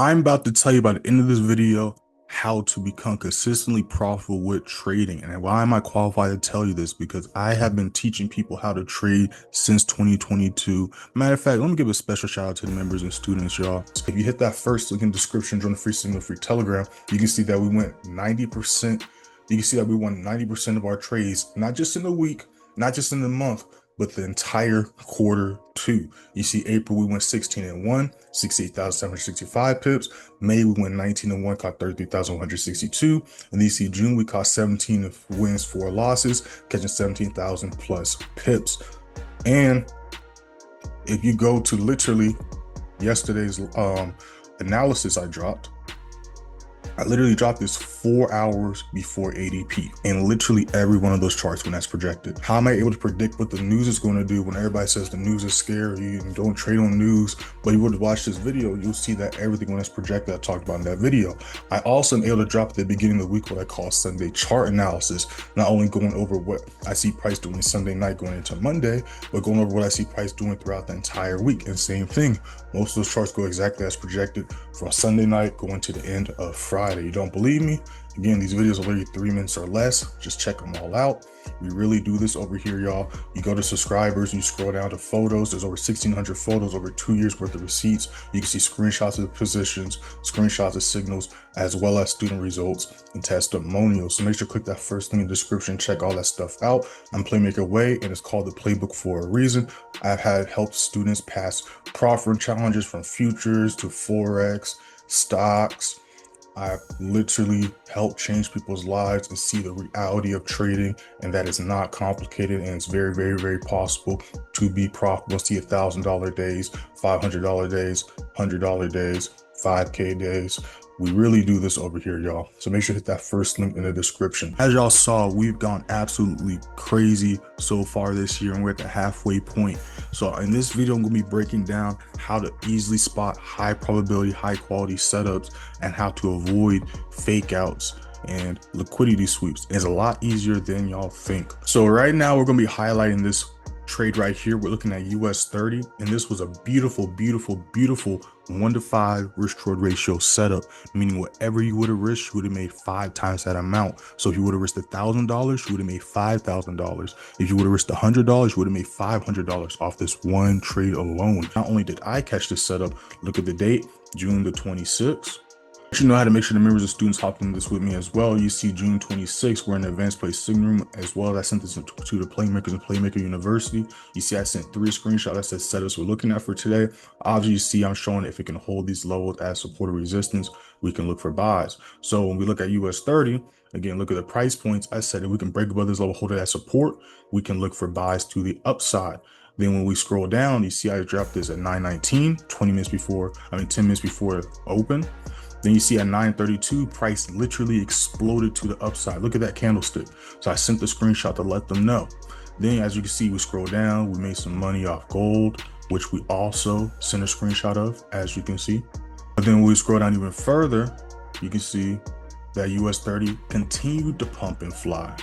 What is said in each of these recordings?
I'm about to tell you by the end of this video how to become consistently profitable with trading. And why am I qualified to tell you this? Because I have been teaching people how to trade since 2022. Matter of fact, let me give a special shout out to the members and students, y'all. If you hit that first link in the description, join the free signal, free Telegram, you can see that we went 90%. You can see that we won 90% of our trades, not just in the week, not just in the month, but the entire quarter two. You see April, we went 16 and 1, 68,765 pips. May, we went 19 and 1, caught 33,162. And then you see June, we caught 17 wins, 4 losses, catching 17,000 plus pips. And if you go to literally yesterday's analysis I literally dropped this 4 hours before ADP, and literally every one of those charts when that's projected. How am I able to predict what the news is going to do when everybody says the news is scary and don't trade on news? But you would watch this video, you'll see that everything when that's projected I talked about in that video. I also am able to drop at the beginning of the week what I call Sunday chart analysis, not only going over what I see price doing Sunday night going into Monday, but going over what I see price doing throughout the entire week. And same thing, most of those charts go exactly as projected from Sunday night going to the end of Friday. You don't believe me? Again, these videos are literally 3 minutes or less. Just check them all out. We really do this over here, y'all. You go to subscribers, you scroll down to photos. There's over 1,600 photos, over 2 years worth of receipts. You can see screenshots of the positions, screenshots of signals, as well as student results and testimonials. So make sure to click that first link in the description, check all that stuff out. I'm Playmaker Way, and it's called the playbook for a reason. I've had helped students pass profit challenges from futures to Forex, stocks. I've literally helped change people's lives and see the reality of trading, and that is not complicated, and it's very, very, very possible to be profitable. See $1,000 days, $500 days, $100 days, 5K days. We really do this over here, y'all. So make sure to hit that first link in the description. As y'all saw, we've gone absolutely crazy so far this year, and we're at the halfway point. So in this video, I'm gonna be breaking down how to easily spot high probability, high quality setups, and how to avoid fake outs and liquidity sweeps. It's a lot easier than y'all think. So right now, we're gonna be highlighting this trade right here. We're looking at US 30, and this was a beautiful, beautiful, beautiful 1-to-5 risk reward ratio setup, meaning whatever you would have risked, you would have made 5 times that amount. So if you would have risked $1,000, you would have made $5,000. If you would have risked $100, you would have made $500 off this one trade alone. Not only did I catch this setup, look at the date, June the 26th. You know how to make sure the members and students hopped in this with me as well. You see June 26th, we're in the advanced play signal room as well. I sent this to the Playmakers and Playmaker University. You see I sent 3 screenshots that said setups we're looking at for today. Obviously, you see I'm showing if it can hold these levels as support or resistance, we can look for buys. So when we look at US 30, again, look at the price points. I said if we can break above this level, hold it as support, we can look for buys to the upside. Then when we scroll down, you see I dropped this at 9:19, 10 minutes before open. Then you see at 9:32, price literally exploded to the upside. Look at that candlestick. So I sent the screenshot to let them know. Then as you can see, we scroll down, we made some money off gold, which we also sent a screenshot of, as you can see. But then when we scroll down even further, you can see that US 30 continued to pump and fly,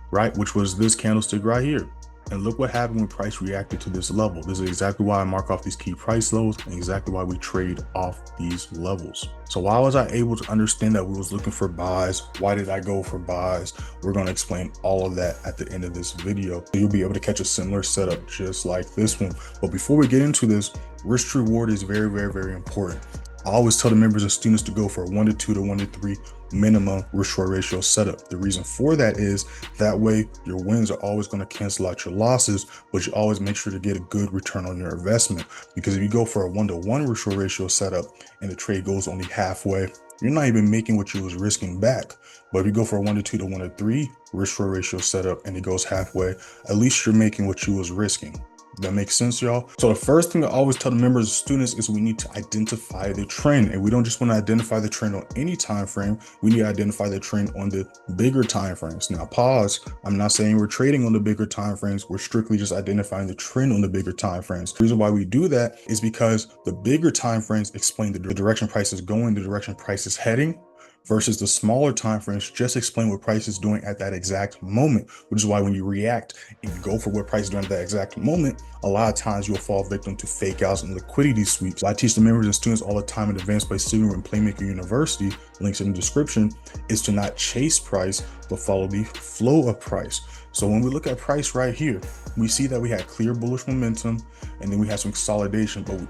right? Which was this candlestick right here. And look what happened when price reacted to this level. This is exactly why I mark off these key price levels and exactly why we trade off these levels. So why was I able to understand that we was looking for buys? Why did I go for buys? We're going to explain all of that at the end of this video. You'll be able to catch a similar setup just like this one. But before we get into this, risk to reward is very, very, very important. I always tell the members and students to go for a 1-to-2 to 1-to-3 minimum risk reward ratio setup. The reason for that is that way your wins are always going to cancel out your losses, but you always make sure to get a good return on your investment. Because if you go for a 1-to-1 risk reward ratio setup and the trade goes only halfway, you're not even making what you was risking back. But if you go for a 1-to-2 to 1-to-3 risk reward ratio setup and it goes halfway, at least you're making what you was risking. That makes sense, y'all? So the first thing I always tell the members and students is we need to identify the trend, and we don't just want to identify the trend on any time frame. We need to identify the trend on the bigger time frames. Now pause, I'm not saying we're trading on the bigger time frames. We're strictly just identifying the trend on the bigger time frames. The reason why we do that is because the bigger time frames explain the direction price is going, the direction price is heading, versus the smaller time frames just explain what price is doing at that exact moment, which is why when you react and you go for what price is doing at that exact moment, a lot of times you'll fall victim to fake outs and liquidity sweeps. I teach the members and students all the time at Advanced by Studio and Playmaker University, links in the description, is to not chase price, but follow the flow of price. So when we look at price right here, we see that we had clear bullish momentum, and then we had some consolidation, but we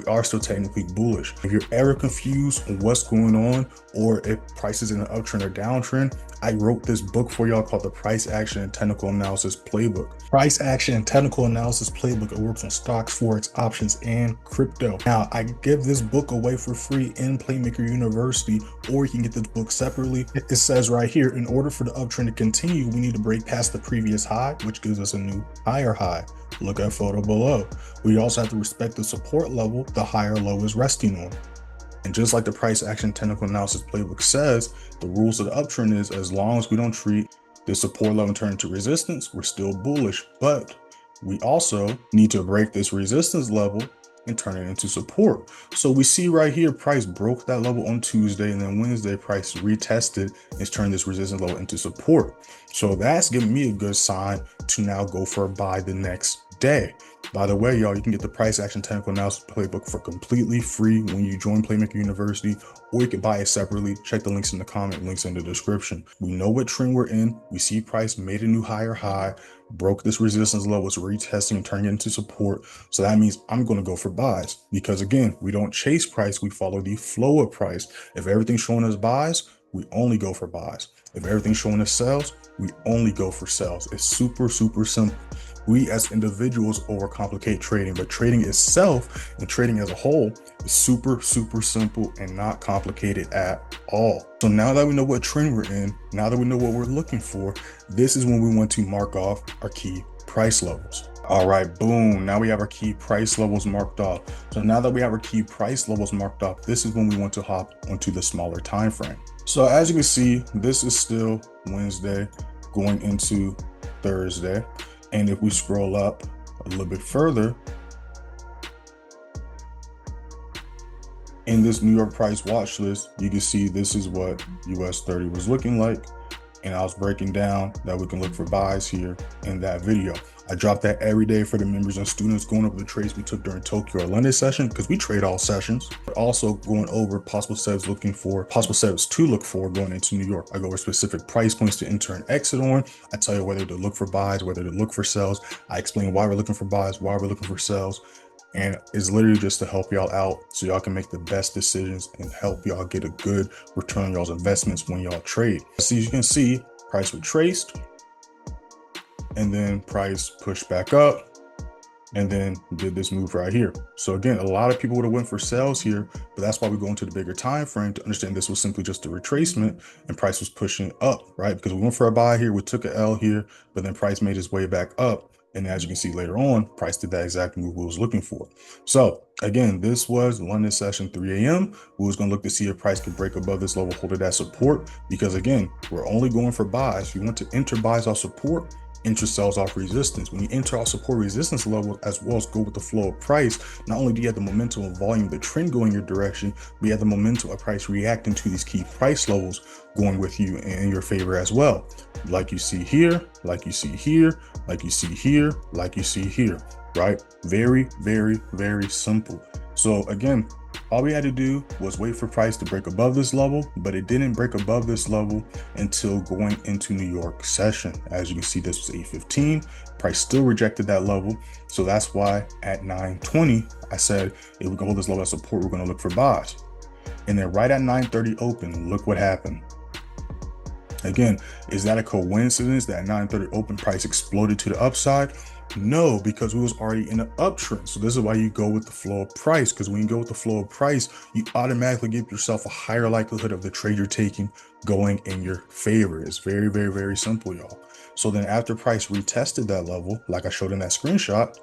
are still technically bullish. If you're ever confused on what's going on, or if price is in an uptrend or downtrend, I wrote this book for y'all called the Price Action and Technical Analysis Playbook. Price Action and Technical Analysis Playbook. It works on stocks, forex, options, and crypto. Now, I give this book away for free in Playmaker University, or you can get this book separately. It says right here, in order for the uptrend to continue, we need to break past the previous high, which gives us a new higher high. Look at photo below. We also have to respect the support level the higher low is resting on. And just like the Price Action Technical Analysis Playbook says, the rules of the uptrend is as long as we don't treat the support level turn into resistance, we're still bullish. But we also need to break this resistance level and turn it into support. So we see right here, price broke that level on Tuesday, and then Wednesday price retested and turned this resistance level into support. So that's giving me a good sign to now go for a buy the next day. By the way, y'all, you can get the Price Action Technical Analysis Playbook for completely free when you join Playmaker University, or you can buy it separately. Check the links in the comment, links in the description. We know what trend we're in. We see price made a new higher high, broke this resistance level, it's retesting and turning it into support. So that means I'm going to go for buys, because again, we don't chase price, we follow the flow of price. If everything's showing us buys, we only go for buys. If everything's showing us sells, we only go for sells. It's super simple. We as individuals overcomplicate trading, but trading itself and trading as a whole is super simple and not complicated at all. So now that we know what trend we're in, now that we know what we're looking for, this is when we want to mark off our key price levels. All right, boom. Now we have our key price levels marked off. So now that we have our key price levels marked off, this is when we want to hop onto the smaller time frame. So as you can see, this is still Wednesday going into Thursday. And if we scroll up a little bit further, in this New York price watch list, you can see this is what US 30 was looking like. And I was breaking down that we can look for buys here in that video. I drop that every day for the members and students, going over the trades we took during Tokyo or London session, because we trade all sessions, but also going over possible setups to look for going into New York. I go over specific price points to enter and exit on. I tell you whether to look for buys, whether to look for sells. I explain why we're looking for buys, why we're looking for sells. And it's literally just to help y'all out so y'all can make the best decisions and help y'all get a good return on y'all's investments when y'all trade. So as you can see, price retraced, and then price pushed back up, and then did this move right here. So again, a lot of people would have went for sales here, but that's why we go into the bigger time frame to understand this was simply just a retracement and price was pushing up, right? Because we went for a buy here, we took an L here, but then price made its way back up. And as you can see later on, price did that exact move we was looking for. So again, this was London session 3 a.m. We was going to look to see if price could break above this level, hold it at support, because again, we're only going for buys. You want to enter buys off support, enter sells off resistance. When you enter off support resistance level, as well as go with the flow of price, not only do you have the momentum of volume, the trend going your direction, but you have the momentum of price reacting to these key price levels going with you in your favor as well. Like you see here, like you see here, like you see here, like you see here, right? Very simple. So again, all we had to do was wait for price to break above this level, but it didn't break above this level until going into New York session. As you can see, this was 8:15. Price still rejected that level. So that's why at 9:20, I said, if we can hold this level of support, we're going to look for buys. And then right at 9:30 open, look what happened. Again, is that a coincidence that 9:30 open price exploded to the upside? No, because we was already in an uptrend. So this is why you go with the flow of price, because when you go with the flow of price, you automatically give yourself a higher likelihood of the trade you're taking going in your favor. It's very simple, y'all. So then after price retested that level, like I showed in that screenshot,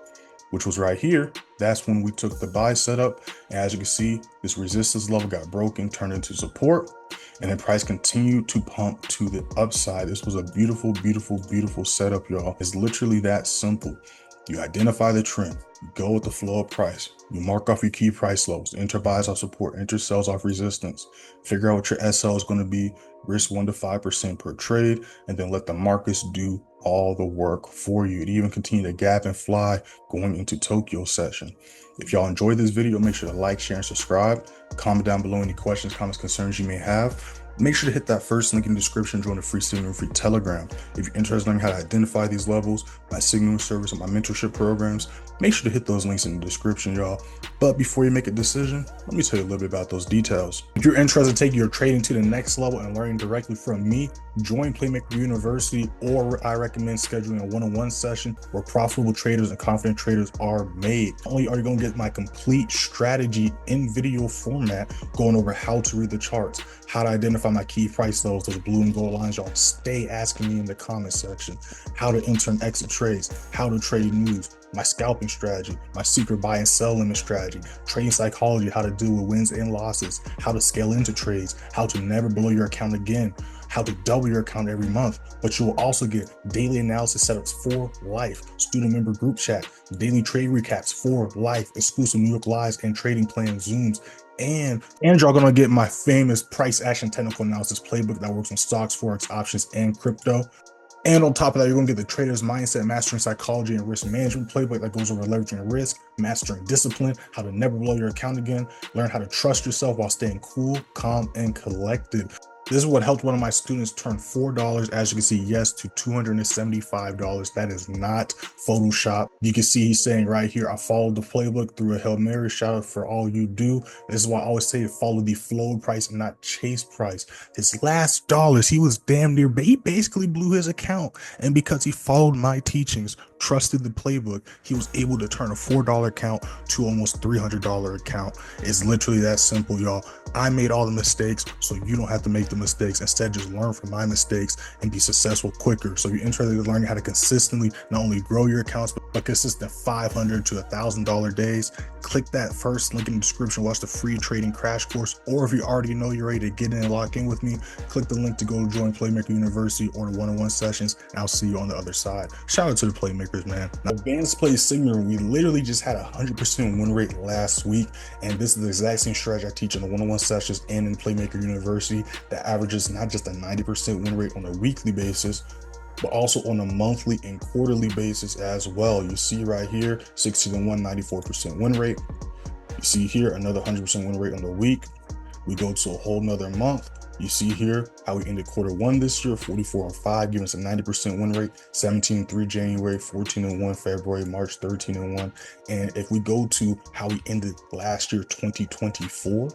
which was right here, that's when we took the buy setup. And as you can see, this resistance level got broken, turned into support, and then price continued to pump to the upside. This was a beautiful setup, y'all. It's literally that simple. You identify the trend, you go with the flow of price, you mark off your key price levels, enter buys off support, enter sells off resistance, figure out what your SL is going to be, risk 1 to 5% per trade, and then let the markets do all the work for you. To even continue to gap and fly going into Tokyo session. If y'all enjoyed this video, make sure to like, share, and subscribe. Comment down below any questions, comments, concerns you may have. Make sure to hit that first link in the description, join the free signal, free Telegram. If you're interested in learning how to identify these levels, my signal service and my mentorship programs, make sure to hit those links in the description, y'all. But before you make a decision, let me tell you a little bit about those details. If you're interested in taking your trading to the next level and learning directly from me, join Playmaker University, or I recommend scheduling a one-on-one session where profitable traders and confident traders are made. Not only are you going to get my complete strategy in video format, going over how to read the charts, how to identify my key price levels, those blue and gold lines y'all stay asking me in the comment section, how to enter and exit trades, how to trade news, my scalping strategy, my secret buy and sell limit strategy, trading psychology, how to deal with wins and losses, how to scale into trades, how to never blow your account again, how to double your account every month. But you will also get daily analysis setups for life, student member group chat, daily trade recaps for life, exclusive New York lives and trading plan Zooms, and y'all gonna get my famous price action technical analysis playbook that works on stocks, forex, options, and crypto. And on top of that, you're gonna get the trader's mindset, mastering psychology and risk management playbook that goes over leveraging risk, mastering discipline, how to never blow your account again, learn how to trust yourself while staying cool, calm, and collected. This is what helped one of my students turn $4, as you can see, yes, to $275. That is not Photoshop. You can see he's saying right here, I followed the playbook through a Hail Mary. Shout out for all you do. This is why I always say follow the flow price and not chase price. His last dollars, he was damn near, he basically blew his account. And because he followed my teachings, trusted the playbook, he was able to turn a $4 account to almost $300 account. It's literally that simple, y'all. I made all the mistakes, so you don't have to make the mistakes. Instead, just learn from my mistakes and be successful quicker. So if you're interested in learning how to consistently not only grow your accounts, but consistent $500 to $1,000 days, click that first link in the description, watch the free trading crash course. Or if you already know you're ready to get in and lock in with me, click the link to go join Playmaker University or the one-on-one sessions, and I'll see you on the other side. Shout out to the Playmakers, man. Now, advanced play signal, we literally just had a 100% win rate last week, and this is the exact same strategy I teach in the one-on-one sessions and in Playmaker University that averages not just a 90% win rate on a weekly basis, but also on a monthly and quarterly basis as well. You see right here, 16-1, 94% win rate. You see here another 100% win rate on the week. We go to a whole nother month. You see here how we ended quarter 1 this year, 44-5, giving us a 90% win rate, 17-3 January, 14-1 February, March, 13-1. And if we go to how we ended last year, 2024,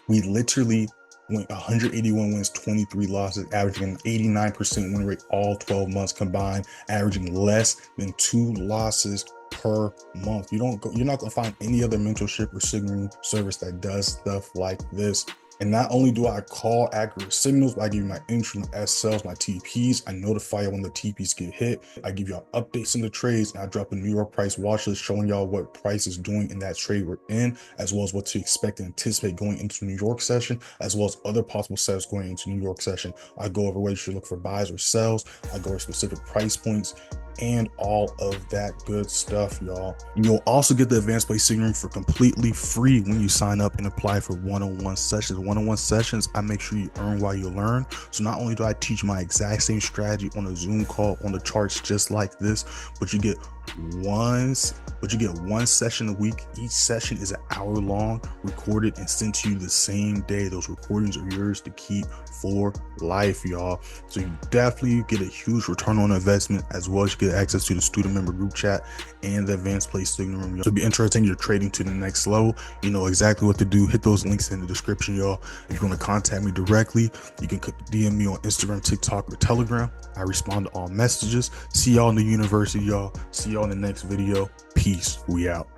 we literally went 181 wins, 23 losses, averaging an 89% win rate all 12 months combined, averaging less than 2 losses per month. You're not gonna find any other mentorship or signaling service that does stuff like this. And not only do I call accurate signals, but I give you my entry, my SLs, my TPs. I notify you when the TPs get hit. I give y'all updates in the trades, and I drop a New York price watch list showing y'all what price is doing in that trade we're in, as well as what to expect and anticipate going into New York session, as well as other possible setups going into New York session. I go over whether you should look for buys or sells. I go over specific price points and all of that good stuff, y'all. You'll also get the advanced play signal for completely free when you sign up and apply for one-on-one sessions. One-on-one sessions, I make sure you earn while you learn. So not only do I teach my exact same strategy on a Zoom call on the charts just like this, but you get one session a week. Each session is an hour long, recorded and sent to you the same day. Those recordings are yours to keep for life, y'all. So you definitely get a huge return on investment, as well as you get access to the student member group chat and the advanced play signal room. So be interested in your trading to the next level. You know exactly what to do. Hit those links in the description, y'all. If you want to contact me directly, you can DM me on Instagram, TikTok, or Telegram. I respond to all messages. See y'all in the university, y'all. See y'all in the next video. Peace. We out.